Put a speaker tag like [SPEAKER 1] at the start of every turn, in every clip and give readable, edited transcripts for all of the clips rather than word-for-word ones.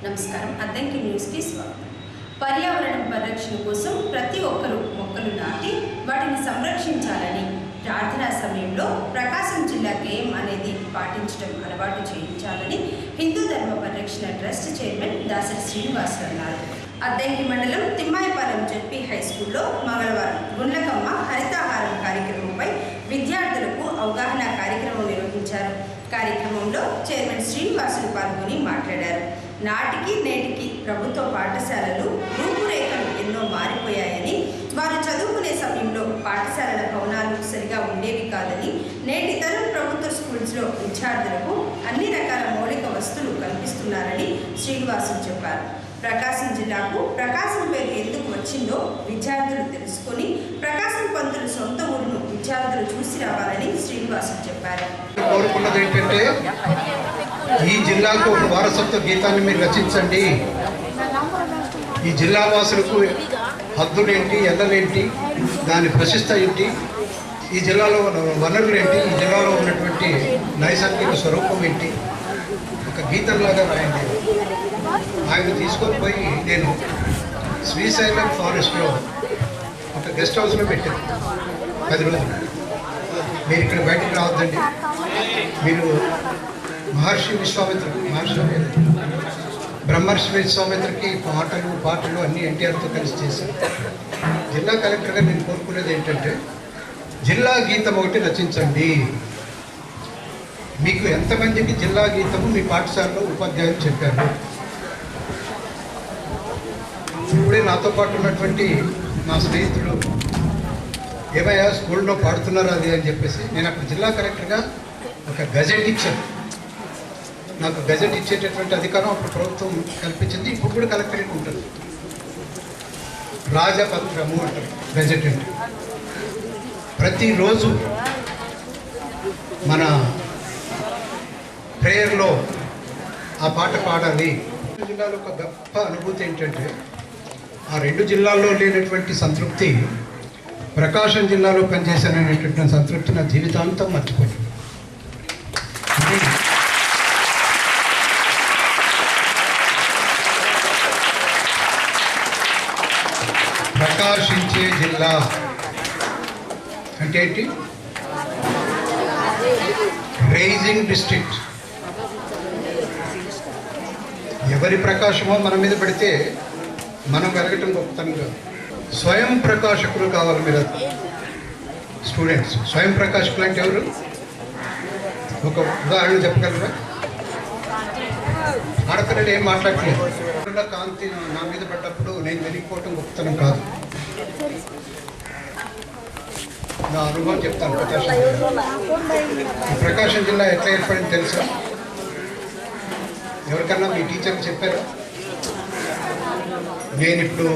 [SPEAKER 1] నమస్కారం. అద్దంకి న్యూస్కి స్వాగతం. పర్యావరణ పరిరక్షణ కోసం ప్రతి ఒక్కరూ మొక్కలు నాటి వాటిని సంరక్షించాలని ప్రార్థనా సమయంలో ప్రకాశం జిల్లా గేయం అనేది పాటించడం అలవాటు చేయించాలని హిందూ ధర్మ పరిరక్షణ ట్రస్ట్ చైర్మన్ దాసరి శ్రీనివాస్ అన్నారు. అద్దంకి మండలం తిమ్మాయిపాలెం జెడ్పీ హై స్కూల్లో మంగళవారం గుండ్లకమ్మ హరితాహారం కార్యక్రమంపై విద్యార్థులకు అవగాహన కార్యక్రమం నిర్వహించారు. కార్యక్రమంలో చైర్మన్ శ్రీనివాసులు పాల్గొని మాట్లాడారు. నాటికి నేటికి ప్రభుత్వ పాఠశాలలు రూపురేఖలు ఎన్నో మారిపోయాయని, వారు చదువుకునే సమయంలో పాఠశాలల భవనాలు సరిగా ఉండేవి కాదని, నేటి తరం ప్రభుత్వ స్కూల్స్లో విద్యార్థులకు అన్ని రకాల మౌలిక వస్తువులు కల్పిస్తున్నారని శ్రీనివాసులు చెప్పారు. ప్రకాశం జిల్లాకు ప్రకాశం పేరు ఎందుకు వచ్చిందో విద్యార్థులు తెలుసుకొని ప్రకాశం పంతుల సొంత ఊరును విద్యార్థులు చూసి రావాలని శ్రీనివాసులు చెప్పారు.
[SPEAKER 2] కోరుకున్నది ఏంటంటే, ఈ జిల్లాకు ఒక వారసత్వ గీతాన్ని మీరు రచించండి. ఈ జిల్లా వాసులకు హద్దులేంటి, ఎల్లలేంటి, దాని ప్రశస్త ఏంటి, ఈ జిల్లాలో వనరులు ఏంటి, ఈ జిల్లాలో ఉన్నటువంటి నైసర్గిక స్వరూపం ఏంటి, ఒక గీతంలాగా రాయండి. ఆయన తీసుకొని పోయి నేను శ్రీశైలం ఫారెస్ట్లో ఒక గెస్ట్ హౌస్లో పెట్టాను 10 రోజులు. మీరు ఇక్కడ బయటకు రావద్దండి, మీరు బ్రహ్మర్షి విశ్వామిత్రకి పాటలు అన్నీ ఎన్టీఆర్తో కలిసి చేశారు. జిల్లా కలెక్టర్గా నేను కోరుకునేది ఏంటంటే, జిల్లా గీతం ఒకటి రచించండి. మీకు ఎంతమందికి జిల్లా గీతము మీ పాఠశాలలో ఉపాధ్యాయులు చెప్పారు? ఇప్పుడే నాతో పాటు ఉన్నటువంటి నా స్నేహితులు ఏమయ్యా స్కూల్లో పాడుతున్నారు అది అని చెప్పేసి, నేను అక్కడ జిల్లా కలెక్టర్గా ఒక గజెట్ ఇచ్చాను. నాకు గజెట్ ఇచ్చేటటువంటి అధికారం అప్పుడు ప్రభుత్వం కల్పించింది. ఇప్పుడు కూడా కలెక్టరేట్ ఉంటుంది. రాజపత్రము అంటారు గజెట్ అంటే. ప్రతిరోజు మన ప్రేయర్లో ఆ పాట పాడాలి. జిల్లాలో ఒక గొప్ప అనుభూతి ఏంటంటే, ఆ 2 జిల్లాల్లో లేనటువంటి సంతృప్తి ప్రకాశం జిల్లాలో పనిచేశాననేటువంటి సంతృప్తి నా జీవితాంతం మర్చిపోయింది. ప్రకాశించే జిల్లా అంటే ఏంటి? Rising district. ఎవరి ప్రకాశమో మన మీద పడితే మనం వెలగటం గొప్పతనం కాదు. స్వయం ప్రకాశకులు కావాలి. మీరు స్టూడెంట్స్ స్వయం ప్రకాశకులు అంటే ఎవరు? ఒక ఉదాహరణ చెప్పగలరా? ఆడపిల్లలు ఏం మాట్లాడలేదు. కాంతి నా మీద పడ్డప్పుడు నేను వెలిగిపోవటం గొప్పతనం కాదు. నా అనుభవం చెప్తాను. ప్రకాశం జిల్లా ఎట్లా ఏర్పడింది తెలుసా? ఎవరికన్నా మీ టీచర్కి చెప్పారా? నేను ఇప్పుడు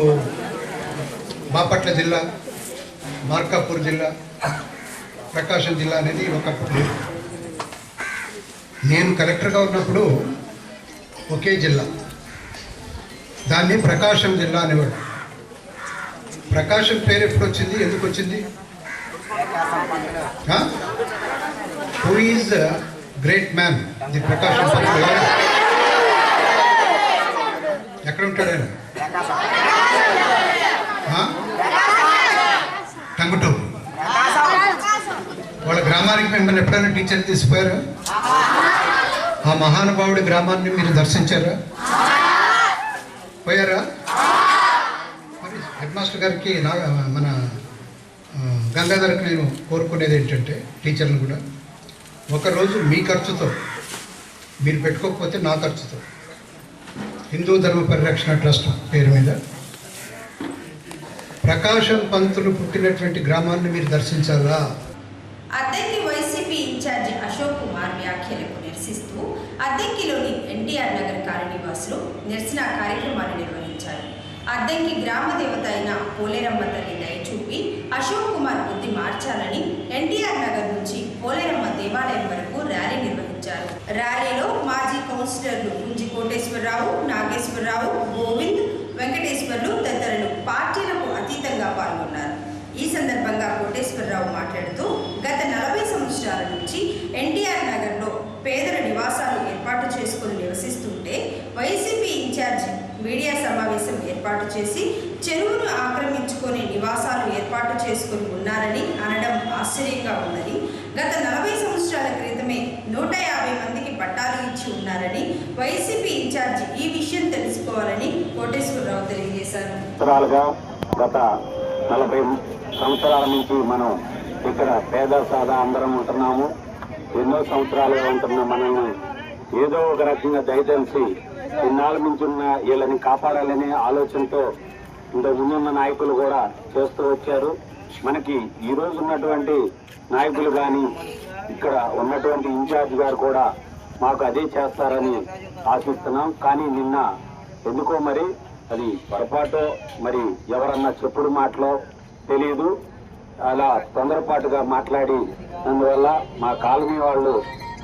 [SPEAKER 2] బాపట్ల జిల్లా, మార్కాపూర్ జిల్లా, ప్రకాశం జిల్లా అనేది ఒకప్పుడు లేదు. నేను కలెక్టర్గా ఉన్నప్పుడు ఒకే జిల్లా, దాన్ని ప్రకాశం జిల్లా అనేవాడు. ప్రకాశం పేరు ఎప్పుడు వచ్చింది, ఎందుకు వచ్చింది? Who is the great man? The Prakasam Pantulu. ఎక్కడ ఉంటాడు ఆయన? టంగుటూరు. వాళ్ళ గ్రామానికి మిమ్మల్ని ఎప్పుడైనా టీచర్ తీసుకుపోయారా? ఆ మహానుభావుడి గ్రామాన్ని మీరు దర్శించారా? పోయారా? మరి హెడ్ మాస్టర్ గారికి మన గంగాధర్కి నేను కోరుకునేది ఏంటంటే, టీచర్లు కూడా ఒకరోజు మీ ఖర్చుతో, మీరు పెట్టుకోకపోతే నా ఖర్చుతో, హిందూ ధర్మ పరిరక్షణ ట్రస్ట్ పేరు మీద ప్రకాశం పంతులు పుట్టినటువంటి గ్రామాన్ని మీరు దర్శించాలా?
[SPEAKER 1] అద్దంకి వైసీపీ ఇన్ఛార్జి అశోక్ కుమార్ వ్యాఖ్యలకు నిరసిస్తూ అద్దంకిలోని ఎన్టీఆర్ నగర్ కాలనీవాసులు నిరసన కార్యక్రమాన్ని నిర్వహించారు. అద్దంకి గ్రామ దేవత అయిన పోలేరమ్మ తల్లి దయ చూపి అశోక్ కుమార్ బుద్ధి మార్చాలని ఎన్టీఆర్ నగర్ నుంచి పోలేరమ్మ దేవాలయం వరకు ర్యాలీ నిర్వహించారు. ర్యాలీలో మాజీ కౌన్సిలర్లు గుంజి కోటేశ్వరరావు, నాగేశ్వరరావు, గోవింద్, వెంకటేశ్వర్లు తదితరులు పార్టీలకు అతీతంగా పాల్గొన్నారు. ఈ సందర్భంగా కోటేశ్వరరావు మాట్లాడుతూ, గత 40 సంవత్సరాల నుంచి ఎన్టీఆర్ నగర్లో పేదల నివాసాలు ఏర్పాటు చేసుకుని నివసిస్తుంటే వైసీపీ ఇన్ఛార్జి మీడియా సమావేశం ఏర్పాటు చేసి చెరువును ఆక్రమించుకొని నివాసాలు ఏర్పాటు చేసుకుని ఉన్నారని అనడం ఆశ్చర్యంగా ఉందని, గత 40 సంవత్సరాల క్రితమే 150 మందికి పట్టాలు ఇచ్చి ఉన్నారని వైసీపీ ఇన్ఛార్జి ఈ విషయం తెలుసుకోవాలని కోటేశ్వరరావు తెలియజేశారు.
[SPEAKER 3] గత 40 సంవత్సరాల నుంచి మనం ఇక్కడ పేద సాదా అందరం ఉంటున్నాము. ఎన్నో సంవత్సరాలుగా ఉంటున్న మనల్ని ఏదో ఒక రకంగా దయతలిసి ఇన్నాళ్ళ నుంచి ఉన్న వీళ్ళని కాపాడాలనే ఆలోచనతో ఇంతకు ముందున్న నాయకులు కూడా చేస్తూ వచ్చారు. మనకి ఈ రోజు ఉన్నటువంటి నాయకులు కానీ ఇక్కడ ఉన్నటువంటి ఇన్ఛార్జ్ గారు కూడా మాకు అదే చేస్తారని ఆశిస్తున్నాం. కానీ నిన్న ఎందుకో మరి అది పొరపాటు, మరి ఎవరన్నా చెప్పుడు మాటలో తెలియదు, అలా తొందరపాటుగా మాట్లాడి అందువల్ల మా కాలనీ వాళ్ళు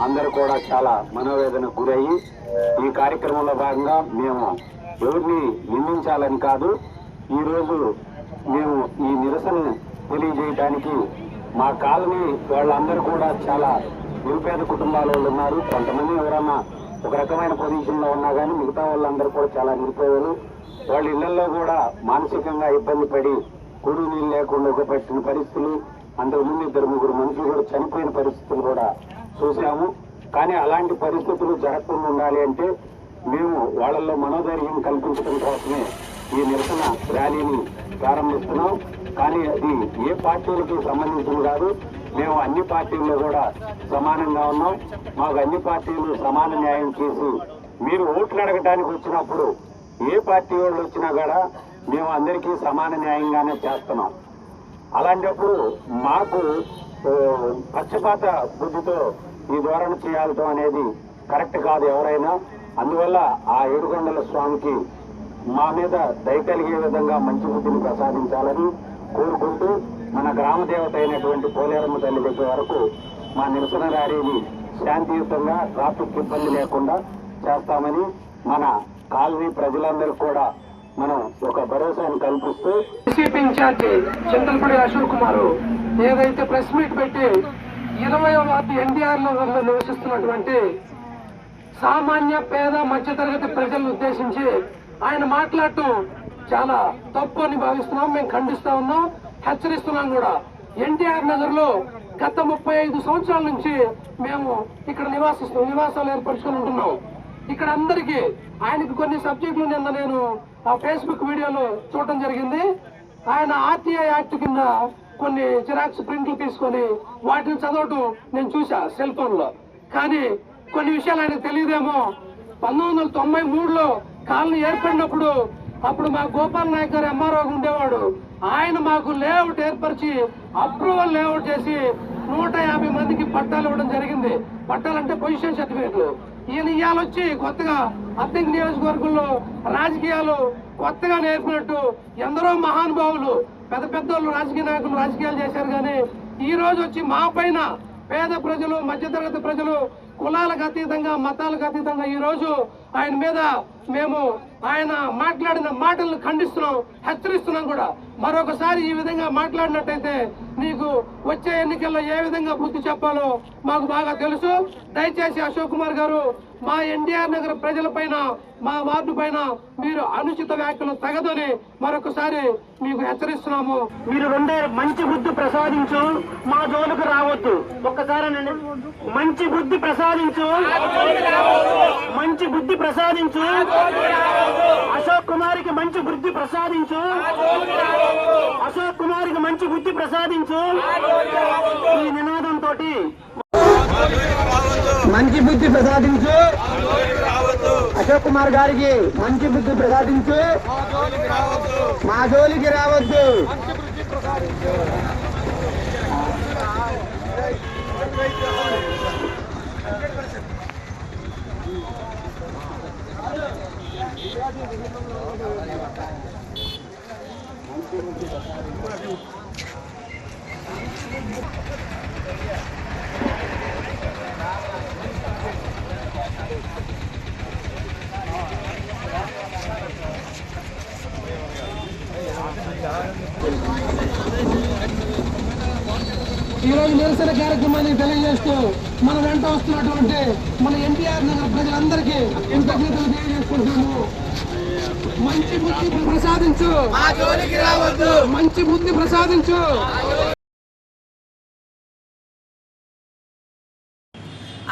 [SPEAKER 3] అందరూ కూడా చాలా మనోవేదనకు గురయ్యి ఈ కార్యక్రమంలో భాగంగా మేము ఎవరిని నిందించాలని కాదు, ఈరోజు మేము ఈ నిరసన తెలియజేయడానికి మా కాలనీ వాళ్ళందరూ కూడా చాలా నిరుపేద కుటుంబాల వాళ్ళు ఉన్నారు. కొంతమంది ఎవరన్నా ఒక రకమైన పొజిషన్లో ఉన్నా కానీ మిగతా వాళ్ళందరూ కూడా చాలా నిరుపేదలు. వాళ్ళ ఇళ్లలో కూడా మానసికంగా ఇబ్బంది పడి కూడు నీళ్ళు లేకుండా పెట్టిన పరిస్థితులు, అంతకుముందు 2-3 మనుషులు కూడా చనిపోయిన పరిస్థితులు కూడా చూసాము. కానీ అలాంటి పరిస్థితులు జరగకుండా ఉండాలి అంటే మేము వాళ్ళల్లో మనోధైర్యం కల్పించడం కోసమే ఈ నిరసన ర్యాలీని ప్రారంభిస్తున్నాం. కానీ అది ఏ పార్టీలకి సంబంధించింది కాదు, మేము అన్ని పార్టీల్లో కూడా సమానంగా ఉన్నాం. మాకు అన్ని పార్టీలు సమాన న్యాయం చేసి మీరు ఓట్లు అడగటానికి వచ్చినప్పుడు ఏ పార్టీ వాళ్ళు వచ్చినా కూడా మేము అందరికీ సమాన న్యాయంగానే చేస్తున్నాం. అలాంటప్పుడు మాకు పక్షపాత బుద్ధితో ఈ ధోరణ చేయాలటం అనేది కరెక్ట్ కాదు ఎవరైనా. అందువల్ల ఆ ఏడుకొండల స్వామికి మా మీద దయ కలిగే విధంగా మంచి బుద్ధిని ప్రసాదించాలని కోరుకుంటూ మన గ్రామ దేవత అయినటువంటి పోలేరమ్మ తల్లి దగ్గర వరకు మా నిరసన ర్యాలీని శాంతియుతంగా ట్రాఫిక్ ఇబ్బంది లేకుండా చేస్తామని మన కాలనీ ప్రజలందరికీ కూడా మనం ఒక భరోసాను కల్పిస్తూ
[SPEAKER 4] వైసీపీ ఇన్ఛార్జి చింతలపూడి అశోక్ కుమార్ ఏదైతే ప్రెస్ మీట్ పెట్టి 20వ వార్డు ఎన్టీఆర్ నగర్లో నివసిస్తున్నటువంటి సామాన్య పేద మధ్యతరగతి ప్రజలను ఉద్దేశించి ఆయన మాట్లాడటం చాలా తప్పు అని భావిస్తున్నాం. మేము ఖండిస్తా ఉన్నాం, హెచ్చరిస్తున్నాం కూడా. ఎన్టీఆర్ నగర్ లో గత 35 సంవత్సరాల నుంచి మేము ఇక్కడ నివాసాలు ఏర్పరచుకుని ఉంటున్నాం. ఇక్కడ అందరికీ ఆయనకు కొన్ని సబ్జెక్టులు నిన్న నేను ఆ ఫేస్బుక్ వీడియోలో చూడటం జరిగింది. ఆయన ఆర్టీఐ యాక్ట్ కింద కొన్ని జిరాక్స్ ప్రింట్లు తీసుకొని వాటిని చదవటం నేను చూసా సెల్ ఫోన్ లో. కానీ కొన్ని విషయాలు ఆయనకు తెలియదేమో. 1993లో కాలనీ ఏర్పడినప్పుడు అప్పుడు మా గోపాల్ నాయక్ గారు ఎంఆర్ఓ ఉండేవాడు. ఆయన మాకు లేఅవుట్ ఏర్పరిచి అప్రూవల్ లేఅవుట్ చేసి 150 మందికి పట్టాలు ఇవ్వడం జరిగింది. పట్టాలంటే పొజిషన్ సర్టిఫికేట్లు. ఈయన ఇవాళ వచ్చి కొత్తగా అద్దెకి నియోజకవర్గంలో రాజకీయాలు కొత్తగా నేర్పినట్టు ఎందరో మహానుభావులు పెద్ద పెద్ద రాజకీయ నాయకులు రాజకీయాలు చేశారు. కానీ ఈ రోజు వచ్చి మా పైన పేద ప్రజలు, మధ్యతరగతి ప్రజలు, కులాలకు అతీతంగా, మతాలకు అతీతంగా ఈ రోజు ఆయన మీద మేము ఆయన మాట్లాడిన మాటలను ఖండిస్తున్నాం, హెచ్చరిస్తున్నాం కూడా. మరొకసారి ఈ విధంగా మాట్లాడినట్టయితే నీకు వచ్చే ఎన్నికల్లో ఏ విధంగా బుద్ధి చెప్పాలో మాకు బాగా తెలుసు. దయచేసి అశోక్ కుమార్ గారు మా ఎన్టీఆర్ నగర్ ప్రజల పైన, మా వార్డు పైన మీరు అనుచిత వ్యాఖ్యలు తగదని మరొకసారి మీకు హెచ్చరిస్తున్నాము.
[SPEAKER 5] మీరు రెండే మంచి బుద్ధి ప్రసాదించు, మా జోలుకు రావద్దు. ఒక్కసారేనండి, మంచి బుద్ధి ప్రసాదించు, మంచి బుద్ధి ప్రసాదించు, అశోక్ కుమార్కి మంచి బుద్ధి ప్రసాదించు, అశోక్ కుమార్కి మంచి బుద్ధి ప్రసాదించు. ఈ నినాదంతో మంచి బుద్ధి ప్రసాదించు, అశోక్ కుమార్ గారికి మంచి బుద్ధి ప్రసాదించు, మా జోలికి రావద్దు.
[SPEAKER 4] ఈరోజు నిరసన కార్యక్రమాన్ని తెలియజేస్తూ మన వెంట వస్తున్నటువంటి మన ఎన్టీఆర్ నగర్ ప్రజలందరికీ కృతజ్ఞతలు తెలియజేసుకుంటున్నాము. మంచి బుద్ధి ప్రసాదించు, మంచి బుద్ధి ప్రసాదించు.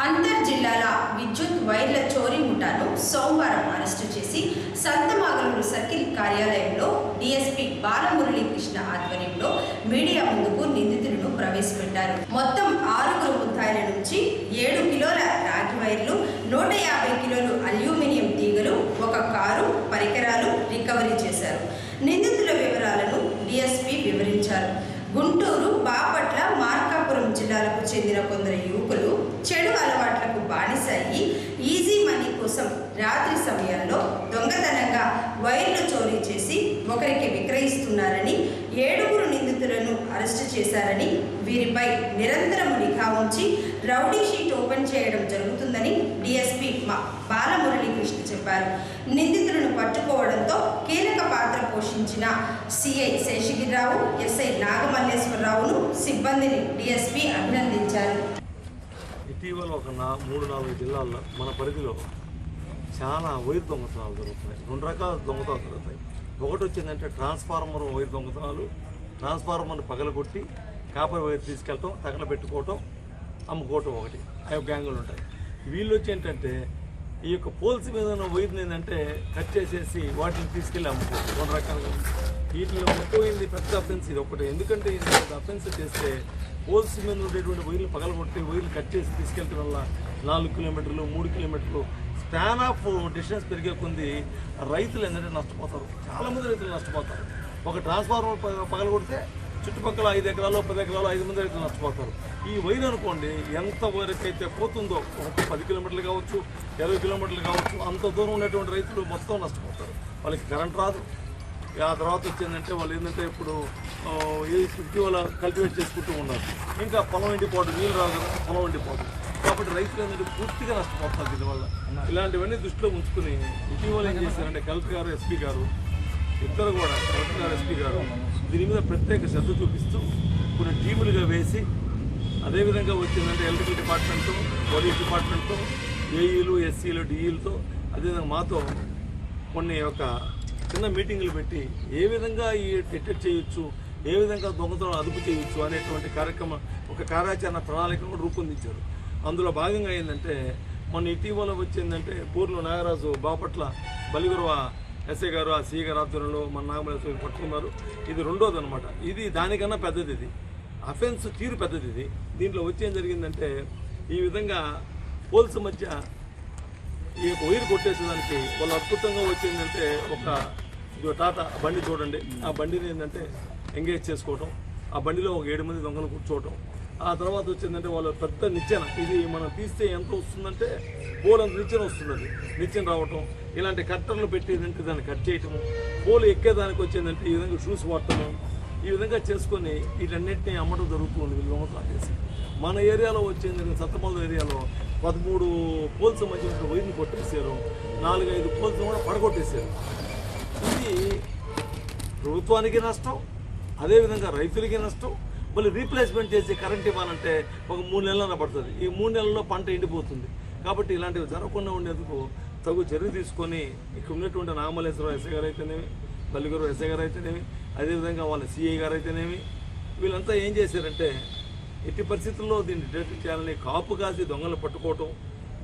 [SPEAKER 1] అంతర్జిల్లాల విద్యుత్ వైర్ల చోరీ ముఠాను సోమవారం అరెస్టు చేసి సంతమాగలూరు సర్కిల్ కార్యాలయంలో డీఎస్పీ బాలమురళీకృష్ణ ఆధ్వర్యంలో మీడియా ముందుకు నిందితులను ప్రవేశపెట్టారు. మొత్తం 6 ముద్దాయిల నుంచి 7 కిలోల రాగి వైర్లు, 150 కిలోలు అల్యూమినియం తీగలు, 1 కారు, పరికరాలు రికవరీ చేశారు. నిందితుల వివరాలను డీఎస్పీ వివరించారు. గుంటూరు, బాపట్ల, మార్కాపురం జిల్లాలకు చెందిన కొందరు యువకులు చెడు అలవాట్లకు బానిసయ్యి ఈజీ మనీ కోసం రాత్రి సమయాల్లో దొంగతనంగా వైర్లు చోరీ చేసి ఒకరికి విక్రయిస్తున్నారని 7 నిందితులను అరెస్టు చేశారని, వీరిపై నిరంతరం నిఘా ఉంచి రౌడీ షీట్ ఓపెన్ చేయడం జరుగుతుందని డీఎస్పీ బాలమురళీకృష్ణ చెప్పారు. నిందితులను పట్టుకోవడంతో కీలక పాత్ర పోషించిన సిఐ శేషగిరిరావు, ఎస్ఐ నాగమల్లేశ్వరరావును సిబ్బందిని డీఎస్పీ అభినందించారు.
[SPEAKER 6] ఇటీవల ఒక 3-4 జిల్లాల్లో మన పరిధిలో చాలా వైర్ దొంగతనాలు జరుగుతున్నాయి. 2 రకాల దొంగతనాలు జరుగుతాయి. ఒకటి వచ్చిందంటే ట్రాన్స్ఫార్మర్ వైర్ దొంగతనాలు. ట్రాన్స్ఫార్మర్ని పగలగొట్టి కాపర్ వైర్ తీసుకెళ్ళటం, తగలబెట్టుకోవటం, అమ్ముకోవటం ఒకటి. అవి గ్యాంగులు ఉంటాయి. వీళ్ళు వచ్చి ఏంటంటే ఈ యొక్క పోల్స్ మీద ఉన్న వైర్ని ఏంటంటే కట్ చేసేసి వాటిని తీసుకెళ్ళి అమ్ముకోవటం. 2 రకాలుగా వీటిలో ముఖ్యమైనది పెద్ద అఫెన్స్ ఇది ఒకటి. ఎందుకంటే ఇది అఫెన్స్ చేస్తే పోల్స్ మీద ఉండేటువంటి వైర్లు పగలగొట్టి వైర్లు కట్ చేసి తీసుకెళ్ళటం వల్ల 4 కిలోమీటర్లు 3 కిలోమీటర్లు స్పాన్ ఆఫ్ డిస్టెన్స్ పెరిగే కొంది రైతులు ఏంటంటే నష్టపోతారు. చాలామంది రైతులు నష్టపోతారు. ఒక ట్రాన్స్ఫార్మర్ పగలగొడితే చుట్టుపక్కల 5 ఎకరాలు 10 ఎకరాలు 5 మంది రైతులు నష్టపోతారు. ఈ వైర్ అనుకోండి ఎంత వరకైతే పోతుందో, ఒక 10 కిలోమీటర్లు కావచ్చు, 20 కిలోమీటర్లు కావచ్చు, అంత దూరం ఉన్నటువంటి రైతులు మొత్తం నష్టపోతారు. వాళ్ళకి కరెంట్ రాదు. ఆ తర్వాత వచ్చిందంటే వాళ్ళు ఏంటంటే ఇప్పుడు ఇటీవల కల్టివేట్ చేసుకుంటూ ఉన్నారు. ఇంకా పొలం ఎండిపోవడం, నీళ్ళు రాదు కదా, పొలం ఎండిపోవడం. కాబట్టి రైతులు ఏంటంటే పూర్తిగా నష్టపోతారు దీనివల్ల. ఇలాంటివన్నీ దృష్టిలో ఉంచుకుని ఇటీవల ఏం చేశారంటే కలెక్టర్ గారు, ఎస్పీ గారు ఇద్దరు కూడా, కలెక్టర్ గారు, ఎస్పీ గారు దీని మీద ప్రత్యేక శ్రద్ధ చూపిస్తూ కొన్ని టీములుగా వేసి, అదేవిధంగా వచ్చిందంటే ఎలక్ట్రికల్ డిపార్ట్మెంట్తో, పోలీస్ డిపార్ట్మెంట్తో, ఏఈలు, ఎస్సీలు, డిఈలతో, అదేవిధంగా మాతో కొన్ని ఒక చిన్న మీటింగులు పెట్టి ఏ విధంగా ఈ డిటెక్ట్ చేయొచ్చు, ఏ విధంగా దొంగతనం అదుపు చేయొచ్చు అనేటువంటి కార్యక్రమం, ఒక కార్యాచరణ ప్రణాళికను కూడా రూపొందించారు. అందులో భాగంగా ఏంటంటే మొన్న ఇటీవల వచ్చిందంటే పూర్లు నాగరాజు బాపట్ల బలిగురవ ఎస్ఐ గారు, ఆ సిఐ గారు ఆధ్వర్యంలో మన నాగమల్లేశ్వరం పట్టుకున్నారు. ఇది 2వది అనమాట. ఇది దానికన్నా పెద్దది. ఇది అఫెన్స్ తీరు పెద్దది. ఇది దీంట్లో వచ్చేం జరిగిందంటే ఈ విధంగా పోల్స్ మధ్య ఈ వైర్ కొట్టేసేదానికి వాళ్ళు అద్భుతంగా వచ్చిందంటే ఒక టాటా బండి చూడండి, ఆ బండిని ఏంటంటే ఎంగేజ్ చేసుకోవటం, ఆ బండిలో ఒక 7 మంది దొంగలు కూర్చోవటం. ఆ తర్వాత వచ్చిందంటే వాళ్ళు పెద్ద నిచ్చెన, ఇది మనం తీస్తే ఎంత వస్తుందంటే పోల్ అంత నిచ్చెన వస్తుంది, నిచ్చెన రావటం, ఇలాంటి కట్టర్లు పెట్టేదంటే దాన్ని కట్ చేయటము, పోలు ఎక్కేదానికి వచ్చిందంటే ఈ విధంగా షూస్ వాడటము, ఈ విధంగా చేసుకొని వీటన్నిటిని అమ్మటం జరుగుతుంది. వీళ్ళు దొంగతనాలు చేసి మన ఏరియాలో వచ్చింది సత్తమూరు ఏరియాలో 13 పోల్స్ మధ్య వైర్ని కొట్టేశారు, 4-5 పోల్స్ కూడా పడగొట్టేశారు. ఇది ప్రభుత్వానికి నష్టం, అదేవిధంగా రైతులకి నష్టం. మళ్ళీ రీప్లేస్మెంట్ చేసి కరెంట్ ఇవ్వాలంటే ఒక 3 నెలలైనా పడుతుంది. ఈ 3 నెలల్లో పంట ఎండిపోతుంది. కాబట్టి ఇలాంటివి జరగకుండా ఉండేందుకు తగు చర్య తీసుకొని ఇక్కడ ఉన్నటువంటి నాగమల్లేశ్వరరావు ఎస్ఐ గారు అయితేనేమి, బల్లిగురు ఎస్ఐ గారు అయితేనేమి, అదేవిధంగా వాళ్ళ సిఐ గారు అయితేనేమి, వీళ్ళంతా ఏం చేశారంటే ఎట్టి పరిస్థితుల్లో దీన్ని డిటెక్ట్ చేయాలని కాపు కాసి దొంగలు పట్టుకోవటం.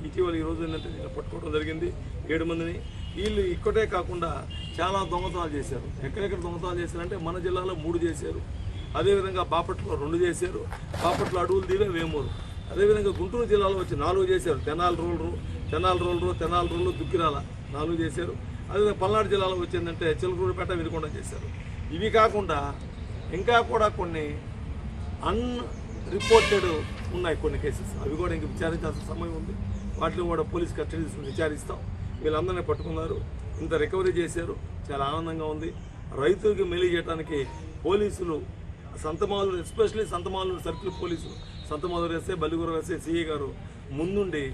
[SPEAKER 6] ఇటీవల ఈరోజు ఏంటంటే పట్టుకోవడం జరిగింది 7 మందిని. వీళ్ళు ఇక్కడే కాకుండా చాలా దొంగతనాలు చేశారు. ఎక్కడెక్కడ దొంగతనాలు చేశారంటే మన జిల్లాలో 3 చేశారు, అదేవిధంగా బాపట్లలో 2 చేశారు, బాపట్ల అడవులు దీవే వేమూరు, అదేవిధంగా గుంటూరు జిల్లాలో వచ్చి 4 చేశారు. తెనాలి రోడ్లు దుక్కిరాల 4 చేశారు. అదేవిధంగా పల్నాడు జిల్లాలో వచ్చిందంటే చిలకూరుపేట, వినుకొండ చేశారు. ఇవి కాకుండా ఇంకా కూడా కొన్ని రిపోర్టెడ్ ఉన్నాయి కొన్ని కేసెస్, అవి కూడా ఇంక విచారించాల్సిన సమయం ఉంది. వాటిలో కూడా పోలీస్ కస్టడీ తీసుకుని విచారిస్తాం. వీళ్ళందరినీ పట్టుకున్నారు, ఇంత రికవరీ చేశారు, చాలా ఆనందంగా ఉంది. రైతులకి మేలు చేయడానికి పోలీసులు సంతమాలూరు, ఎస్పెషల్లీ సంతమాలూరు సర్కిల్ పోలీసులు, సంతమాలూరు ఎస్ఐ, బల్లిగురు ఎస్ఐ, సిఐ గారు ముందుండి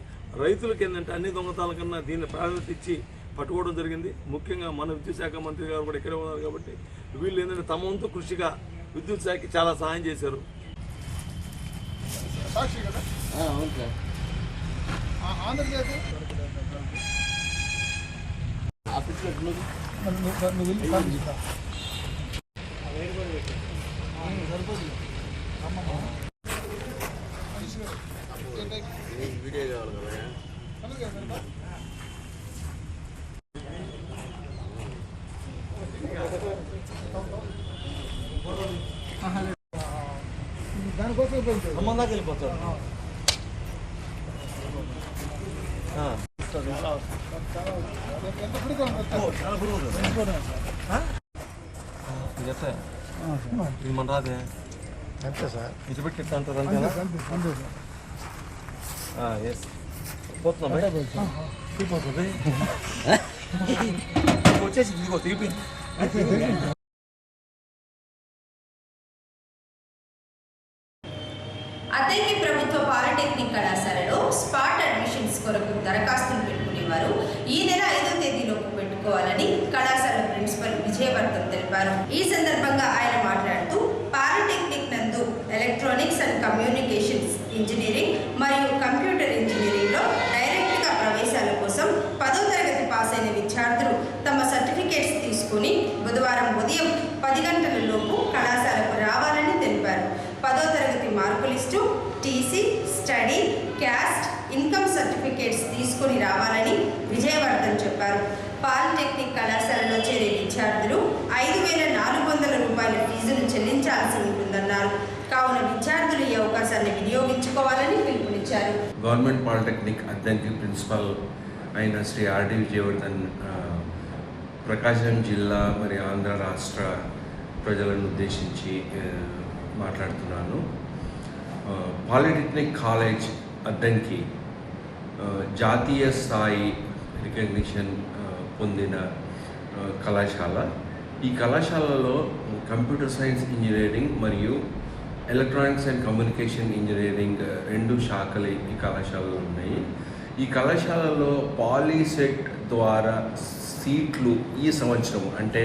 [SPEAKER 6] రైతులకి ఏంటంటే అన్ని దొంగతనాల కన్నా దీన్ని ప్రాధాన్యత ఇచ్చి పట్టుకోవడం జరిగింది. ముఖ్యంగా మన విద్యుత్ శాఖ మంత్రి గారు కూడా ఇక్కడే ఉన్నారు కాబట్టి వీళ్ళు ఏంటంటే తమ వంతు కృషిగా విద్యుత్ శాఖకి చాలా సహాయం చేశారు.
[SPEAKER 2] సాక్షి కదా?
[SPEAKER 7] అవును సార్.
[SPEAKER 2] ఆంధ్రజ్యోతి
[SPEAKER 7] ఆఫీస్లో వీడియో కావాలి కదా.
[SPEAKER 2] దానికోసం
[SPEAKER 6] సంబంధానికి వెళ్ళిపోతాడు.
[SPEAKER 2] ఎంత ఫ్రీగా ఉంటుంది?
[SPEAKER 6] చాలా బరువు చెప్తా ఇది మన రాదే
[SPEAKER 2] అంతే సార్.
[SPEAKER 6] ఇటు పెట్టి ఇట్లా అంటారు అంతేనా? ఎస్ పోతున్నా బయట తీపోతుంది వచ్చేసి ఇదిగో తీపి.
[SPEAKER 1] అద్దెకి ప్రభుత్వ పాలిటెక్నిక్ కళాశాలలో స్పాట్ అడ్మిషన్స్ కొరకు దరఖాస్తులు పెట్టుకునేవారు ఈ నెల 5వ తేదీలోపు పెట్టుకోవాలని కళాశాల ప్రిన్సిపల్ విజయవర్ధన్ తెలిపారు. ఈ సందర్భంగా ఆయన మాట్లాడుతూ పాలిటెక్నిక్ నందు ఎలక్ట్రానిక్స్ అండ్ కమ్యూనికేషన్స్ ఇంజనీరింగ్ మరియు కంప్యూటర్ ఇంజనీరింగ్లో డైరెక్ట్గా ప్రవేశాల కోసం 10వ తరగతి పాస్ అయిన విద్యార్థులు తమ సర్టిఫికేట్స్ తీసుకుని బుధవారం ఉదయం 10 గంటల లోపు కళాశాలకు రావాలని తెలిపారు. 10వ తరగతి mark list, TC, study, caste, income certificates తీసుకుని రావాలని విజయవర్ధన్ చెప్పారు. పాలిటెక్నిక్ కళాశాలలో చేరే విద్యార్థులు 5,400 రూపాయల ఫీజును చెల్లించాల్సి ఉంటుందన్నారు. కావున విద్యార్థులు ఈ అవకాశాన్ని వినియోగించుకోవాలని పిలుపునిచ్చారు.
[SPEAKER 8] గవర్నమెంట్ పాలిటెక్నిక్ అద్దంకి ప్రిన్సిపల్ అయిన శ్రీ ఆర్డి విజయవర్ధన్ ప్రకాశం జిల్లా మరి ఆంధ్ర రాష్ట్ర ప్రజలను ఉద్దేశించి మాట్లాడుతున్నాను. పాలిటెక్నిక్ కాలేజ్ అద్దంకి జాతీయ స్థాయి రికగ్నిషన్ పొందిన కళాశాల. ఈ కళాశాలలో కంప్యూటర్ సైన్స్ ఇంజనీరింగ్ మరియు ఎలక్ట్రానిక్స్ అండ్ కమ్యూనికేషన్ ఇంజనీరింగ్ 2 శాఖలు ఈ కళాశాలలో ఉన్నాయి. ఈ కళాశాలలో పాలీసెట్ ద్వారా సీట్లు ఈ సంవత్సరం అంటే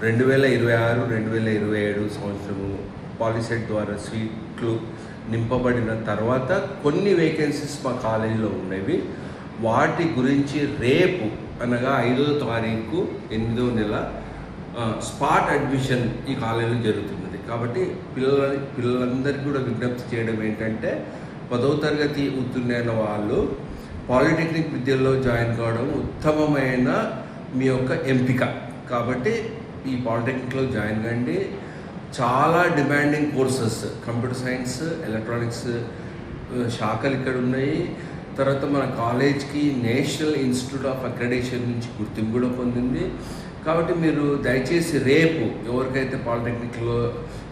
[SPEAKER 8] 2026-2027 సంవత్సరము పాలీసెట్ ద్వారా సీట్లు నింపబడిన తర్వాత కొన్ని వేకెన్సీస్ మా కాలేజీలో ఉండేవి. వాటి గురించి రేపు అనగా 5వ తారీఖు 8వ నెల స్పాట్ అడ్మిషన్ ఈ కాలేజీలో జరుగుతున్నది. కాబట్టి పిల్లలందరికీ కూడా విజ్ఞప్తి చేయడం ఏంటంటే 10వ తరగతి ఉత్తీర్ణైన వాళ్ళు పాలిటెక్నిక్ విద్యలో జాయిన్ కావడం ఉత్తమమైన మీ యొక్క ఎంపిక. కాబట్టి ఈ పాలిటెక్నిక్లో జాయిన్ కండి. చాలా demanding courses computer science, electronics శాఖలు ఇక్కడ ఉన్నాయి. తర్వాత మన కాలేజ్కి నేషనల్ ఇన్స్టిట్యూట్ ఆఫ్ అక్రెడిటేషన్ నుంచి గుర్తింపు కూడా పొందింది. కాబట్టి మీరు దయచేసి రేపు ఎవరికైతే పాలిటెక్నిక్లో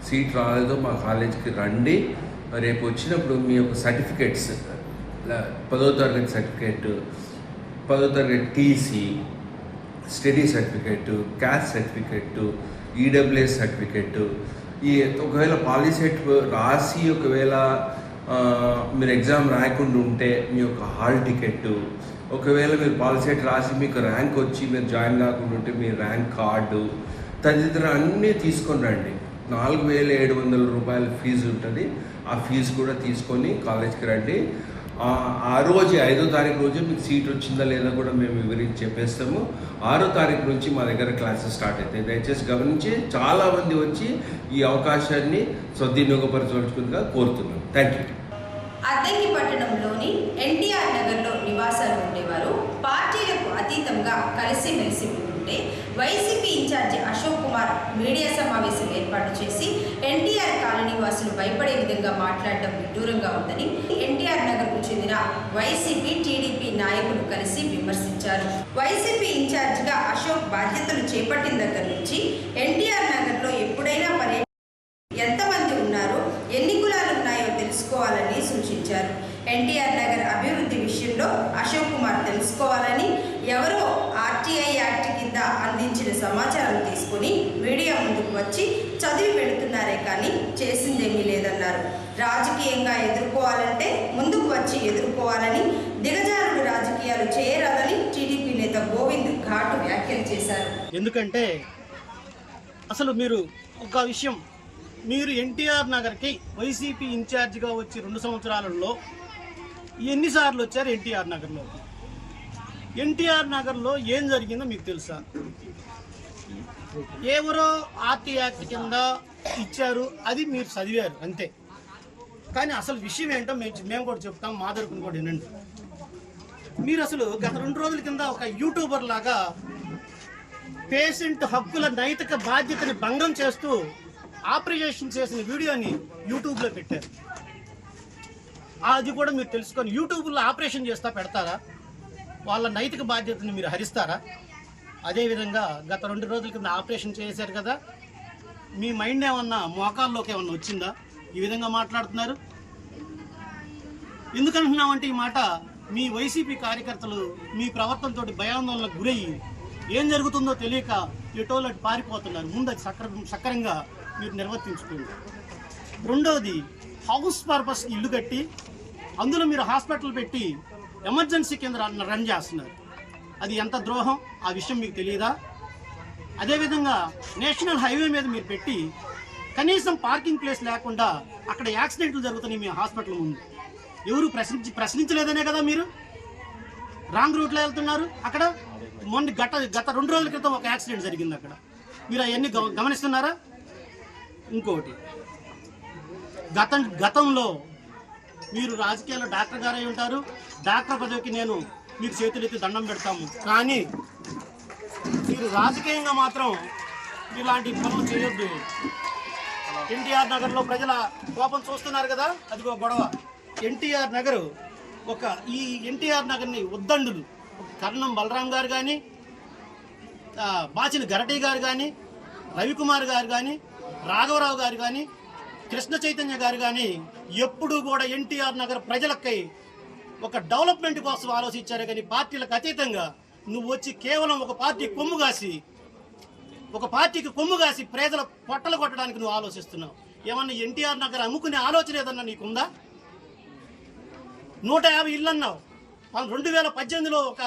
[SPEAKER 8] సీట్ రాలేదో మా కాలేజ్కి రండి. రేపు వచ్చినప్పుడు మీ యొక్క సర్టిఫికేట్స్ 10వ తరగతి సర్టిఫికేట్, 10వ తరగతి TC, study certificate, caste certificate, EWS certificate, ఈ ఒకవేళ పాలిసెట్ రాసి ఒకవేళ మీరు ఎగ్జామ్ రాయకుండా ఉంటే మీ యొక్క హాల్ టికెట్, ఒకవేళ మీరు పాలిసెట్ రాసి మీకు ర్యాంక్ వచ్చి మీరు జాయిన్ కాకుండా ఉంటే మీ ర్యాంక్ కార్డు తదితర అన్నీ తీసుకొని రండి. 4,700 రూపాయల ఫీజు ఉంటుంది. ఆ ఫీజు కూడా తీసుకొని కాలేజ్కి రండి. ఆ రోజు 5వ తారీఖు రోజు మీకు సీట్ వచ్చిందా లేదా కూడా మేము వివరించి చెప్పేస్తాము. 6వ తారీఖు నుంచి మా దగ్గర క్లాసెస్ స్టార్ట్ అవుతాయి. దయచేసి గమనించి చాలామంది వచ్చి ఈ అవకాశాన్ని సద్వినియోగపరచుకుందిగా కోరుతున్నాం. Thank you.
[SPEAKER 1] అద్దంకి పట్టణంలోని ఎన్టీఆర్ నగర్లో నివాసాలు ఉండేవారు పార్టీలకు అతీతంగా కలిసిమెలిసి ఉంటుంటే వైసీపీ ఇన్ఛార్జి అశోక్ కుమార్ మీడియా సమావేశం ఏర్పాటు చేసి ఎన్టీఆర్ కాలనీ వాసులు భయపడే విధంగా మాట్లాడడం విడ్డూరంగా ఉందని ఎన్టీఆర్ నగర్కు చెందిన వైసీపీ, టీడీపీ నాయకులు కలిసి విమర్శించారు. వైసీపీ ఇన్ఛార్జిగా అశోక్ బాధ్యతలు చేపట్టిన దగ్గర నుంచి ఎన్టీఆర్ నగర్లో ఎప్పుడైనా ఎంతమంది ఉన్నారో, ఎన్ని కులాలు ఉన్నాయో తెలుసుకోవాలని సూచించారు. ఎన్టీఆర్ నగర్ అభివృద్ధి విషయంలో అశోక్ కుమార్ తెలుసుకోవాలని, ఎవరో ఆర్టీఐ యాక్ట్ కింద అందించిన సమాచారం తీసుకుని మీడియా ముందుకు వచ్చి చదివి పెడుతున్నారే కానీ చేసిందేమీ లేదన్నారు. రాజకీయంగా ఎదుర్కోవాలంటే ముందుకు వచ్చి ఎదుర్కోవాలని, దిగజారుడు రాజకీయాలు చేయరాదని టీడీపీ నేత గోవింద్ ఘాటు వ్యాఖ్యలు చేశారు.
[SPEAKER 9] ఎందుకంటే అసలు మీరు ఒక విషయం మీరు ఎన్టీఆర్ నగర్కి వైసీపీ ఇన్ఛార్జిగా వచ్చి 2 సంవత్సరాలలో ఎన్నిసార్లు వచ్చారు ఎన్టీఆర్ నగర్లో? ఎన్టీఆర్ నగర్లో ఏం జరిగిందో మీకు తెలుసా? ఎవరో ఆర్టీ యాక్ట్ కింద ఇచ్చారు, అది మీరు చదివారు అంతే. కానీ అసలు విషయం ఏంటో మేము కూడా చెప్తాం, మా తరపున కూడా వినండి. మీరు అసలు గత 2 రోజుల కింద ఒక యూట్యూబర్ లాగా పేషెంట్ హక్కుల నైతిక బాధ్యతని భంగం చేస్తూ ఆపరేషన్ చేసిన వీడియోని యూట్యూబ్లో పెట్టారు. అది కూడా మీరు తెలుసుకొని యూట్యూబ్లో ఆపరేషన్ చేస్తా పెడతారా? వాళ్ళ నైతిక బాధ్యతని మీరు హరిస్తారా? అదేవిధంగా గత 2 రోజుల కింద ఆపరేషన్ చేశారు కదా, మీ మైండ్ ఏమన్నా మోకాల్లోకి ఏమన్నా వచ్చిందా? ఈ విధంగా మాట్లాడుతున్నారు. ఎందుకంటున్నామంటే ఈ మాట, మీ వైసీపీ కార్యకర్తలు మీ ప్రవర్తనతో భయాందోళనకు గురయ్యి ఏం జరుగుతుందో తెలియక ఎటోలటి పారిపోతున్నారు. ముందు అది సక్రమంగా మీరు నిర్వర్తించుకోండి. రెండోది, హౌస్ పర్పస్ ఇల్లు కట్టి అందులో మీరు హాస్పిటల్ పెట్టి ఎమర్జెన్సీ కేంద్రాలను రన్ చేస్తున్నారు. అది ఎంత ద్రోహం, ఆ విషయం మీకు తెలియదా? అదేవిధంగా నేషనల్ హైవే మీద మీరు పెట్టి కనీసం పార్కింగ్ ప్లేస్ లేకుండా అక్కడ యాక్సిడెంట్లు జరుగుతున్నాయి మీ హాస్పిటల్ ముందు. ఎవరు ప్రశ్నించలేదనే కదా మీరు రాంగ్ రూట్లో వెళ్తున్నారు. అక్కడ మొన్న గత 2 రోజుల క్రితం ఒక యాక్సిడెంట్ జరిగింది అక్కడ. మీరు అవన్నీ గమనిస్తున్నారా? ఇంకోటి, గతంలో మీరు రాజకీయాల్లో డాక్టర్ గారై ఉంటారు. డాక్టర్ పదవికి నేను మీకు చేతులెత్తి దండం పెడతాము. కానీ మీరు రాజకీయంగా మాత్రం ఇలాంటి పనులు చేయొద్దు. ఎన్టీఆర్ నగర్లో ప్రజల కోపం చూస్తున్నారు కదా, అదిగో గొడవ. ఎన్టీఆర్ నగర్ ఈ ఎన్టీఆర్ నగర్ని ఉద్దండులు కర్ణం బలరాం గారు కానీ, బాచిన గరటి గారు కానీ, రవికుమార్ గారు కానీ, రాఘవరావు గారు కానీ, కృష్ణ చైతన్య గారు కానీ ఎప్పుడూ కూడా ఎన్టీఆర్ నగర్ ప్రజలకై ఒక డెవలప్మెంట్ కోసం ఆలోచించారు. కానీ పార్టీలకు అతీతంగా నువ్వు వచ్చి కేవలం ఒక పార్టీకి కొమ్ము కాసి ప్రజల పొట్టలు కొట్టడానికి నువ్వు ఆలోచిస్తున్నావు. ఏమన్నా ఎన్టీఆర్ నగర్ అమ్ముకునే ఆలోచన ఏదన్నా నీకుందా? 150 ఇళ్ళు అన్నావు. 2018లో ఒక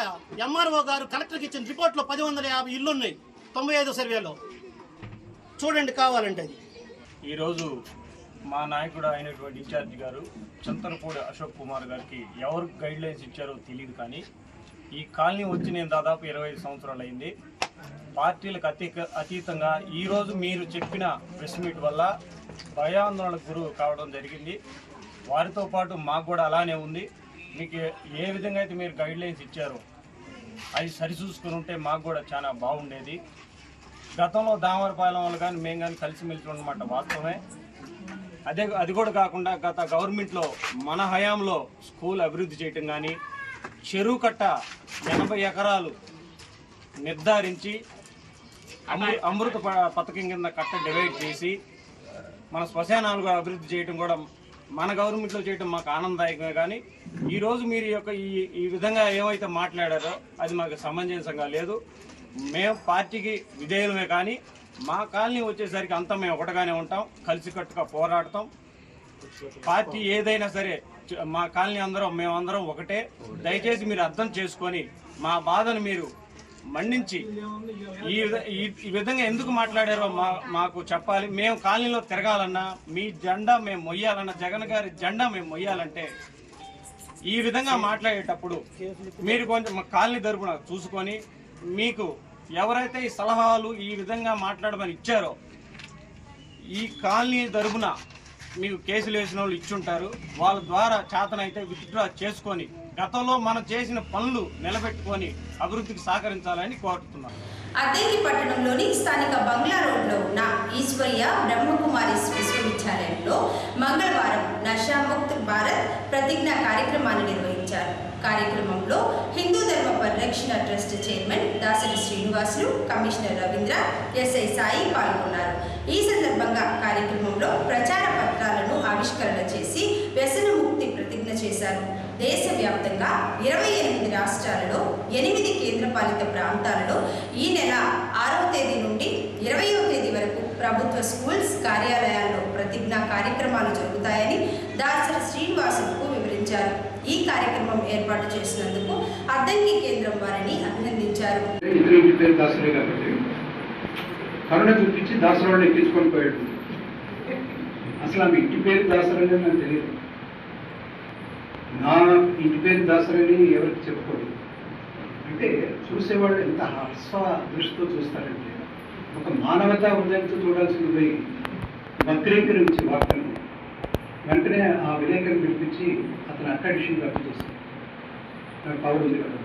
[SPEAKER 9] ఎంఆర్ఓ గారు కలెక్టర్కి ఇచ్చిన రిపోర్ట్లో 1050 ఇళ్ళు ఉన్నాయి 95 సర్వేలో. చూడండి కావాలంటే. అది
[SPEAKER 10] ఈరోజు మా నాయకుడు అయినటువంటి ఇన్ఛార్జ్ గారు చింతలపూడి అశోక్ కుమార్ గారికి ఎవరు గైడ్ లైన్స్ ఇచ్చారో తెలియదు. కానీ ఈ కాలనీ వచ్చి నేను దాదాపు 25 సంవత్సరాలు అయింది. పార్టీలకు అతీతంగా ఈరోజు మీరు చెప్పిన ప్రెస్ మీట్ వల్ల భయాందోళనకు గురి కావడం జరిగింది. వారితో పాటు మాకు కూడా అలానే ఉంది. మీకు ఏ విధంగా అయితే మీరు గైడ్ లైన్స్ ఇచ్చారో అది సరిచూసుకుని ఉంటే మాకు కూడా చాలా బాగుండేది. గతంలో దామరపాలెం వాళ్ళు కానీ మేము కానీ కలిసిమెలిసి ఉన్నమాట వాస్తవమే. అది కూడా కాకుండా గత గవర్నమెంట్లో మన హయాంలో స్కూల్ అభివృద్ధి చేయటం కానీ, చెరువు కట్ట 80 ఎకరాలు నిర్ధారించి అమృత పథకం కింద కట్ట డివైడ్ చేసి మన శ్మశానాలు కూడా అభివృద్ధి చేయడం కూడా మన గవర్నమెంట్లో చేయడం మాకు ఆనందదాయకమే. కానీ ఈరోజు మీరు ఈ విధంగా ఏమైతే మాట్లాడారో అది మాకు సమంజసంగా లేదు. మేము పార్టీకి విధేయులమే, కానీ మా కాలనీ వచ్చేసరికి అంతా మేము ఒకటిగానే ఉంటాం, కలిసికట్టుగా పోరాడతాం. పార్టీ ఏదైనా సరే మా కాలనీ మేమందరం ఒకటే. దయచేసి మీరు అర్థం చేసుకొని మా బాధను మీరు మన్నించి ఈ విధంగా ఎందుకు మాట్లాడారో మాకు చెప్పాలి. మేము కాలనీలో తిరగాలన్నా, మీ జెండా మేము మొయ్యాలన్నా, జగన్ గారి జెండా మేము మొయ్యాలంటే ఈ విధంగా మాట్లాడేటప్పుడు మీరు కొంచెం మా కాలనీ తరపున చూసుకొని, మీకు ఎవరైతే ఈ సలహాలు ఈ విధంగా మాట్లాడమని ఇచ్చారో ఈ కాలనీ తరపున మీకు కేసులు వేసిన వాళ్ళు ఇచ్చుంటారు. వాళ్ళ ద్వారా చేతనైతే విత్డ్రా చేసుకొని గతంలో మనం చేసిన పనులు నిలబెట్టుకొని అభివృద్ధికి సహకరించాలని కోరుతున్నాను.
[SPEAKER 1] అద్దెకి పట్టణంలోని స్థానిక బంగ్లా రోడ్లో ఉన్న ఈశ్వర్య బ్రహ్మకుమారి విశ్వవిద్యాలయంలో మంగళవారం నషాముక్త్ భారత్ ప్రతిజ్ఞ కార్యక్రమాన్ని నిర్వహించారు. కార్యక్రమంలో హిందూ ధర్మ పరిరక్షణ trust chairman Dasari Srinivasulu, commissioner Ravindra, SI Sai పాల్గొన్నారు. ఈ సందర్భంగా కార్యక్రమంలో ప్రచార పత్రాలను ఆవిష్కరణ చేసి వ్యసన ముక్తి ప్రతిజ్ఞ చేశారు. దేశవ్యాప్తంగా 28 రాష్ట్రాలలో 8 కేంద్రపాలిత ప్రాంతాలలో ఈ నెల 6వ తేదీ నుండి 20వ తేదీ వరకు ప్రభుత్వ స్కూల్స్, కార్యాలయాల్లో ప్రతిజ్ఞా కార్యక్రమాలు జరుగుతాయని దాసరి శ్రీనివాసులకు వివరించారు. ఈ కార్యక్రమం ఏర్పాటు చేసినందుకు అద్దంకి కేంద్రం వారిని అభినందించారు.
[SPEAKER 11] కరుణ చూపించి దాసరావుని ఎక్కించుకొని పోయాడు. అసలు ఆమె ఇంటి పేరు దాసరని నాకు తెలియదు. నా ఇంటి పేరు దాసరని ఎవరికి చెప్పుకోలేదు. అంటే చూసేవాళ్ళు ఎంత హర్స్వ దృష్టితో చూస్తారంటే ఒక మానవతా హృదయంతో చూడాల్సింది పోయి వక్రీకరించి వార్తలు వెంటనే ఆ విలేకరుని పిలిపించి అతను అక్కడిషన్ రద్దు చేస్తాడు. నాకు పవర్ ఉంది కదా.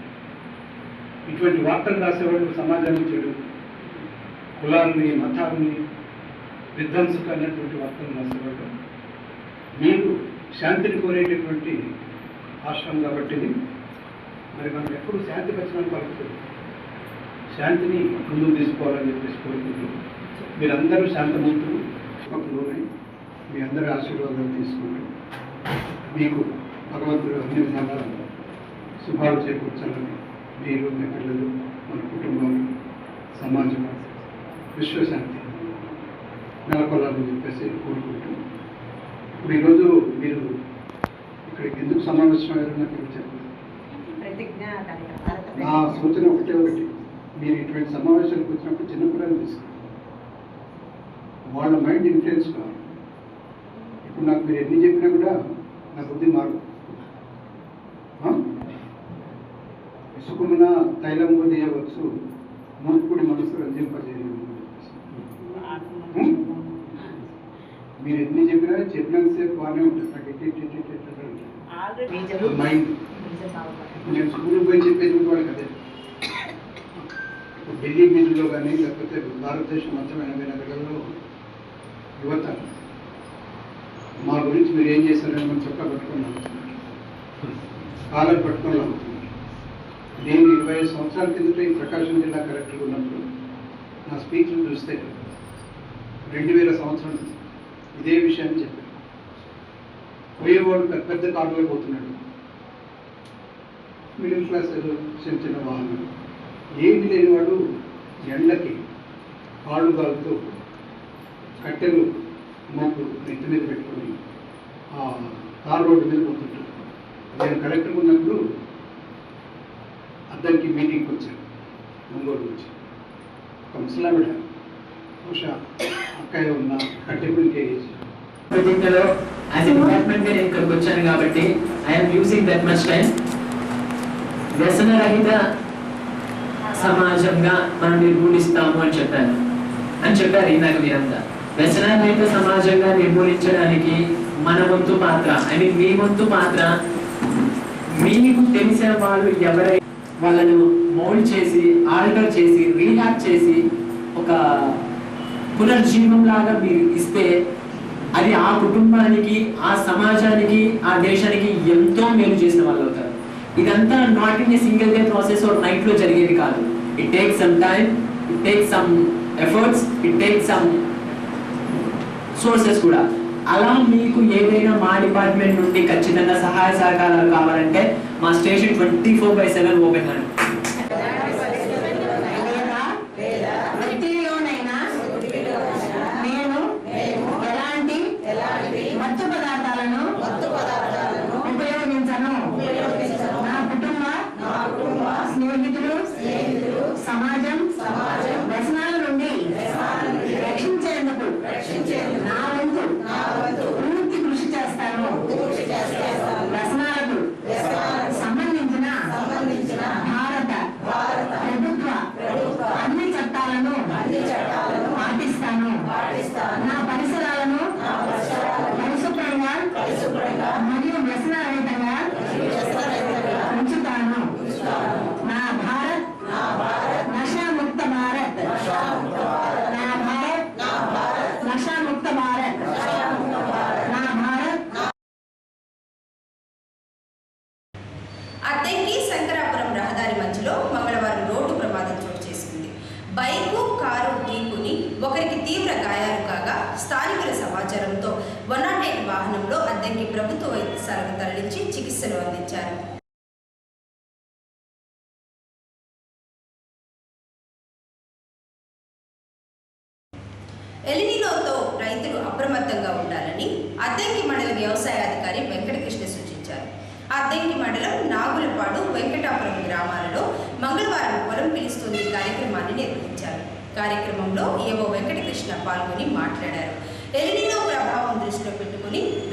[SPEAKER 11] ఇటువంటి వార్తలు రాసేవాళ్ళు సమాజాన్ని చెడు, కులాలని మతాలని విధ్వంసకమైనటువంటి వార్తలు రాసేవాళ్ళు. మీరు శాంతిని కోరేటటువంటి ఆశ్రమం కాబట్టి మరి మనం ఎప్పుడు శాంతి ఖచ్చితంగా పలుకుతుంది. శాంతిని ముందుకు తీసుకోవాలని చెప్పేసి కోరుకుంటున్నాం. మీరందరూ శాంతమూర్తులు లోనే మీ అందరి ఆశీర్వాదాలు తీసుకుంటూ మీకు భగవంతుడు అన్ని విధాలా శుభాలు చేకూర్చాలని మీరు, మీ పిల్లలు, మన కుటుంబాలు, సమాజం విశ్వశాంతి నెలకొల్లాలని చెప్పేసి కోరుకుంటూ ఇప్పుడు ఈరోజు మీరు ఇక్కడికి ఎందుకు సమావేశం అయ్యారో నాకు చెప్పండి. నా సూచన ఒకటి మీరు ఇటువంటి సమావేశాలకు వచ్చినప్పుడు చిన్నపిల్లలు తీసుకోండి. వాళ్ళ మైండ్ ఇన్ఫ్లుయెన్స్ కావాలి. ఇప్పుడు నాకు మీరు ఎన్ని చెప్పినా కూడా నా బుద్ధి మారు. ఇసుకున్న తైలం తీయవచ్చు, మూర్ఖుడి మనసు రంజింపజేయలేదు. మీరు ఎన్ని చెప్పినంతసేపు బాగానే ఉంటుంది. నాకు మైండ్ నేను స్కూల్కి పోయి చెప్పేది కూడా కదే. ఢిల్లీ మీదులో కానీ లేకపోతే భారతదేశం మొత్తం 80 నగరాల్లో యువత మా గురించి మీరు ఏం చేశారని మనం చొక్కా పట్టుకొని నమ్ముతున్నారు, కాలం పట్టుకొని నమ్ముతున్నారు. నేను 25 సంవత్సరాల కిందట ఈ ప్రకాశం జిల్లా కలెక్టర్ ఉన్నప్పుడు నా స్పీచ్లు చూస్తే 2000 సంవత్సరం ఇదే విషయాన్ని చెప్పారు. పోయేవాడు పెద్ద పెద్ద కారులో పోతున్నాడు, మిడిల్ క్లాస్ ఏదో చిన్న చిన్న వాహనాలు, ఏమి లేనివాడు ఎండకి కాళ్ళు కాలుతూ కట్టెలు మోపు నెత్తి మీద పెట్టుకొని ఆ కారు రోడ్డు మీద పోతుంటాడు. నేను కలెక్టర్ ఉన్నప్పుడు అద్దరికి మీటింగ్కి వచ్చాను ఒంగోలు నుంచి. ఒక ముసలావిడ బహుశా అక్కయ్య ఉన్న కట్టెపుల్కి ఏజ్
[SPEAKER 12] ప్రతిజ్ఞలో యాజ్ ఎ డిపార్ట్మెంట్ గా నేను ఇక్కడికి వచ్చాను కాబట్టి I'm using that much time. వ్యసన రహిత సమాజంగా మనం నిర్మూలిస్తాము అని చెప్పారు ఇందాక మీరంతా. వ్యసన రహిత సమాజంగా నిర్మూలించడానికి మన వంతు పాత్ర, ఐ మీన్ మీ వంతు పాత్ర, మీకు తెలిసిన వాళ్ళు ఎవరైనా వాళ్ళను మౌల్డ్ చేసి, ఆల్టర్ చేసి, రీహాబ్ చేసి ఒక పునర్జీవం లాగా మీరు ఇస్తే అది ఆ కుటుంబానికి, ఆ సమాజానికి, ఆ దేశానికి ఎంతో మేలు చేసిన వాళ్ళు అవుతారు. ఇదంతా not in a single day process or night లో జరిగేది కాదు. It takes some time, it takes some efforts, it takes some sources కూడా. అలా మీకు ఏదైనా మా డిపార్ట్మెంట్ నుండి ఖచ్చితంగా సహాయ సహకారాలు కావాలంటే మా స్టేషన్ 24/7 ఓపెన్ అండి.
[SPEAKER 5] మత్తు పదార్థాలను ఉపయోగించను. నా కుటుంబ స్నేహితులు సమాజం వ్యసనాల నుండి రక్షించేందుకు నా వంతు పూర్తి కృషి చేస్తాను. వ్యసనాలకు సంబంధించిన భారత ప్రభుత్వ అన్ని చట్టాలను పాటిస్తాను. నా పరిసరాలను పరిశుభ్రంగా మరియు వ్యసన రహితంగా ఉంచుతాను. నా భారత్ నషాముక్త భారత్, నా భారత్ నషాముక్త భారత్, నా భారత్.
[SPEAKER 1] అద్దెకి శంకరాపురం రహదారి మధ్యలో మంగళవారం రోడ్డు ప్రమాదం చోటు చేసుకుంది. బైకు, కారు ఢీకొని ఒకరికి తీవ్ర గాయాలు కాగా స్థానికుల సమాచారంతో 108 వాహనంలో అద్దెకి ప్రభుత్వ వైద్యశాలకు తరలించి చికిత్సలు అందించారు. ఎలినినోతో రైతులు అప్రమత్తంగా ఉండాలని అద్దెకి మండల వ్యవసాయాధికారి వెంకటకృష్ణ సూచించారు. అద్దెకి మండలం నాగులపాడు, వెంకటాపురం గ్రామాలలో మంగళవారం పొలం పిలుస్తుంది కార్యక్రమాన్ని నిర్వహించారు. కార్యక్రమంలో ఏవో వెంకటకృష్ణ పాల్గొని మాట్లాడారు. ఎలినినో ప్రభావం దృష్టిలో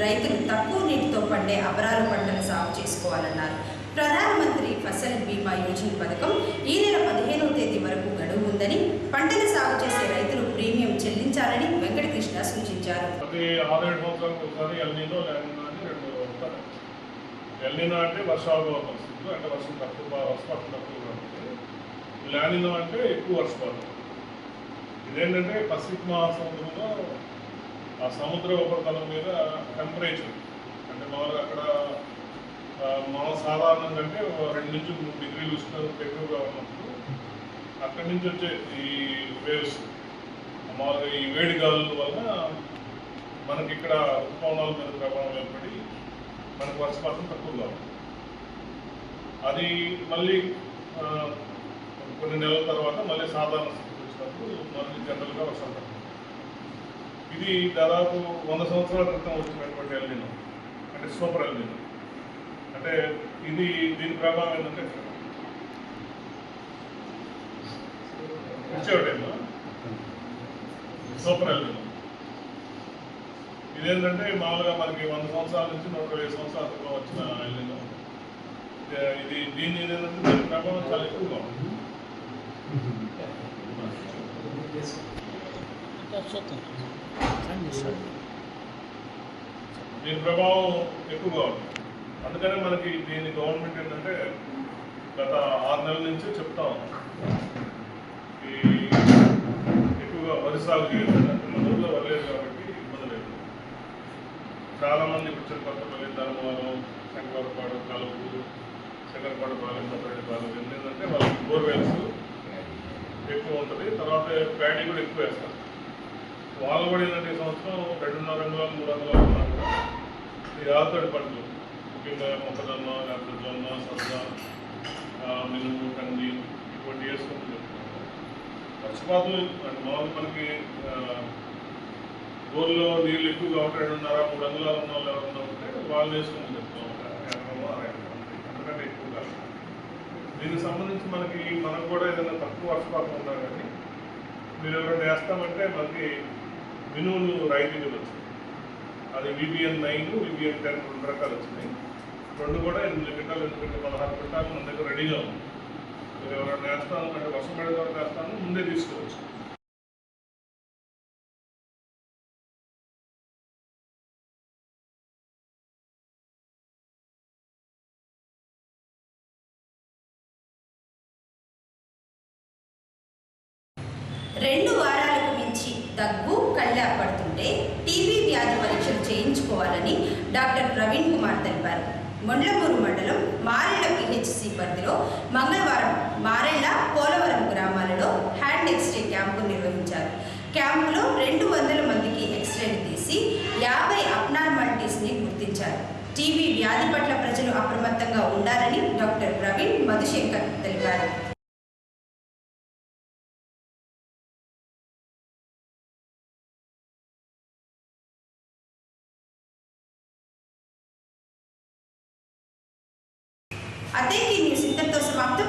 [SPEAKER 1] రైతులు తక్కువ నీటితో పండే అపరాల పంటను సాగు చేసుకోవాలన్నారు. ప్రధానమంత్రి ఫసల్ బీమా యోజన పథకం ఈ నెల 15వ తేదీ వరకు గడువు ఉందని, పంటలు సాగు చేసే రైతులు ప్రీమియం చెల్లించాలని వెంకటకృష్ణ సూచించారు.
[SPEAKER 13] ఎల్నినో అంటే వర్షాభావ పరిస్థితులు, అంటే వర్షం వర్షపాతం తక్కువగా ఉంటుంది. లానినో అంటే ఎక్కువ వర్షపాతం. ఇదేంటంటే పసిఫిక్ మహాసముద్రంలో ఆ సముద్ర ఉపరితలం మీద టెంపరేచర్ అంటే మామూలుగా అక్కడ మనం సాధారణంగా అంటే 2 నుంచి 3 డిగ్రీలు ఉష్ణోగ్రత ఎక్కువగా ఉన్నప్పుడు అక్కడి నుంచి వచ్చే ఈ వేవ్స్ మామూలుగా ఈ వేడి గాలుల వల్ల మనకి ఇక్కడ ఋతుపవనాల మీద ప్రభావం ఏర్పడి మనకు వర్షపాతం తక్కువగా ఉంటుంది. అది మళ్ళీ కొన్ని నెలల తర్వాత మళ్ళీ సాధారణ స్థితికి వచ్చినప్పుడు మళ్ళీ జనరల్గా వర్షం పడుతుంది. ఇది దాదాపు 100 సంవత్సరాల క్రితం వచ్చినటువంటి ఎల్నినో అంటే సూపర్ ఎల్నినో. అంటే దీని ప్రభావం ఏంటంటే ఇచ్చేవాటేమో సూపర్ ఎల్నినో. ఇదేంటంటే మామూలుగా మనకి 100 సంవత్సరాల నుంచి 120 సంవత్సరాల క్రితం వచ్చిన ఎల్నినో. దీని ఏంటంటే దీని ప్రభావం చాలా ఎక్కువగా ఉంది. దీని ప్రభావం ఎక్కువగా ఉంది. అందుకనే మనకి దీని గవర్నమెంట్ ఏంటంటే గత 6 నెలల నుంచి చెప్తా ఉన్నాం ఈ ఎక్కువగా వరి సాగు చేయాలి. మన ఊళ్ళో వరలేదు కాబట్టి ఇబ్బంది లేదు. చాలామంది ఇప్పుడు చిరుపక్కపల్లి, ధర్మవరం, శంకరపాడు, కలుపు, శంకరపాడుపాలెం, కొత్తపాలెం ఏంటంటే వాళ్ళకి బోర్వెల్స్ ఎక్కువ ఉంటుంది. తర్వాత ప్యాడీ కూడా ఎక్కువ వేస్తారు. వాళ్ళు కూడా ఏంటంటే ఈ సంవత్సరం 2.5 అంగుళాలు 3 అంగుళాలు ఉన్నా కూడా ఈ ఆరుతడి పంటలు ముఖ్యంగా మొక్కజొన్న, లేకపోతే జొన్న, సజ్జ, మినుము, కంది ఇటువంటి వేసుకుంటూ చెప్తున్నారు. వర్షపాతం అంటే మామూలు మనకి బోర్లో నీళ్ళు ఎక్కువగా ఉంటే 2.5, 3 అంగుళాలు ఉన్న వాళ్ళు ఎవరన్నా ఉంటే వాళ్ళు వేసుకుంటూ చెప్తూ ఉంటారు. ఎందుకంటే ఎక్కువగా దీనికి సంబంధించి మనకు కూడా ఏదైనా తక్కువ వర్షపాతం ఉన్నా కానీ మీరు ఎవరైనా వేస్తామంటే మనకి మినువులు రైతులు వచ్చింది. అది VBN 9, VBN 10 2 రకాలు వచ్చినాయి. 2 కూడా 8 క్వింటాలు, 16 క్వింటాలు మన దగ్గర రెడీగా ఉంది. మీరు ఎవరైనా వేస్తాను అంటే వర్షం పడే ద్వారా వేస్తాను ముందే తీసుకోవచ్చు.
[SPEAKER 1] రెండు వారాలకు మించి దగ్గు, కళ్ళ పడుతుంటే టీబీ వ్యాధి పరీక్షలు చేయించుకోవాలని డాక్టర్ ప్రవీణ్ కుమార్ తెలిపారు. మొండ్లమూరు మండలం మారెళ్ల PHC పరిధిలో మంగళవారం మారెళ్ల, పోలవరం గ్రామాలలో హ్యాండ్ ఎక్స్రే క్యాంపు నిర్వహించారు. క్యాంపులో 200 మందికి ఎక్స్రేలు తీసి 50 అబ్నార్మాలిటీస్ని గుర్తించారు. టీబీ వ్యాధి పట్ల ప్రజలు అప్రమత్తంగా ఉండాలని డాక్టర్ ప్రవీణ్ మధుశేఖర్ తెలిపారు. అదే ఈ న్యూస్ ఇంతటితో సమాప్తం.